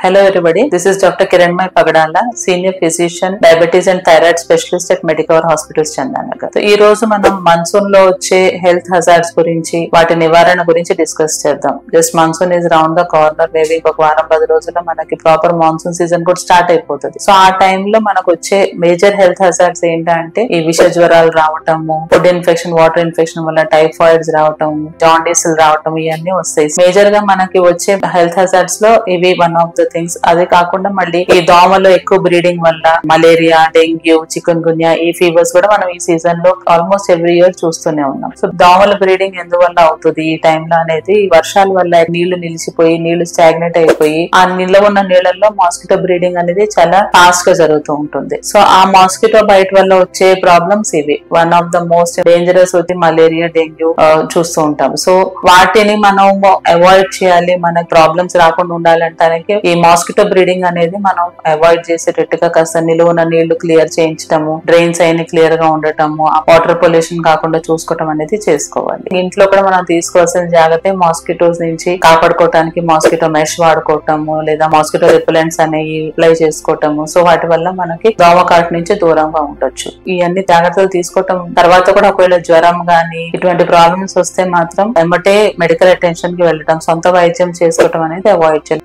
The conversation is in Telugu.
Hello everybody, this is Dr. Kiranmay Pagadala, Senior Physician, Diabetes and Thyroid Specialist at Medicover Hospitals, Chandanagar. So, ee roju manam monsoon lo vachche health hazards gurinchi, vaati nivarana gurinchi discuss cheddam. Just monsoon is round the corner, maybe oka varam 10 రోజుల్లో మనకి ప్రాపర్ మాన్సూన్ సీజన్ కూడా స్టార్ట్ అయిపోతుంది. సో ఆ టైంలో మనకు వచ్చే మేజర్ హెల్త్ హజార్డ్స్ ఏంటంటే ఈ విష జ్వరాలు రావటము, ఫుడ్ ఇన్ఫెక్షన్, వాటర్ ఇన్ఫెక్షన్ వల్ల టైఫాయిడ్స్ రావటం, జాండీస్ రావటం, ఇవన్నీ వస్తాయి. మేజర్ గా మనకి వచ్చే హెల్త్ హజార్డ్స్ లో ఇవి వన్ ఆఫ్ ద థింగ్స్. అదే కాకుండా మళ్ళీ ఈ దోమలో ఎక్కువ బ్రీడింగ్ వల్ల మలేరియా, డెంగ్యూ, చికెన్ గున్యా, ఈ ఫీవర్స్ కూడా మనం ఈ సీజన్ లో ఆల్మోస్ట్ ఎవ్రీ ఇయర్ చూస్తూనే ఉన్నాం. సో దోమల బ్రీడింగ్ ఎందువల్ల అవుతుంది ఈ టైంలో అనేది, వర్షాల వల్ల నీళ్లు నిలిచిపోయి, నీళ్లు స్టాగ్నేట్ అయిపోయి ఆ నిల్వ ఉన్న నీళ్లలో మాస్కిటో బ్రీడింగ్ అనేది చాలా ఫాస్ట్ గా జరుగుతూ ఉంటుంది. సో ఆ మాస్కిటో బైట్ వల్ల వచ్చే ప్రాబ్లమ్స్ ఇవి. One of the most dangerous వచ్చి మలేరియా, డెంగ్యూ చూస్తూ ఉంటాం. సో వాటిని మనం అవాయిడ్ చేయాలి, మనకి ప్రాబ్లమ్స్ రాకుండా ఉండాలంటానికి ఈ మాస్కిటో బ్రీడింగ్ అనేది మనం అవాయిడ్ చేసేటట్టుగా కాస్త నిలువున నీళ్లు క్లియర్ చేయించటము, డ్రైన్స్ అయిన క్లియర్ గా ఉండటము, వాటర్ పొల్యూషన్ కాకుండా చూసుకోవటం అనేది చేసుకోవాలి. ఇంట్లో కూడా మనం తీసుకోవాల్సిన జాగ్రత్త మాస్కిటోస్ నుంచి కాపాడుకోవటానికి మాస్కిటో మెష్ వాడుకోవటము, లేదా మాస్కిటో రిపెలెంట్స్ అనేవి అప్లై చేసుకోవటము. సో వాటి వల్ల మనకి దోమకాటు నుంచి దూరంగా ఉండొచ్చు. ఇవన్నీ జాగ్రత్తలు తీసుకోవటం తర్వాత కూడా ఒకవేళ జ్వరం గానీ ఇటువంటి ప్రాబ్లమ్స్ వస్తే మాత్రం వెంబటే మెడికల్ అటెన్షన్ కి వెళ్ళటం, సొంత వైద్యం చేసుకోవటం అనేది అవాయిడ్ చేయాలి.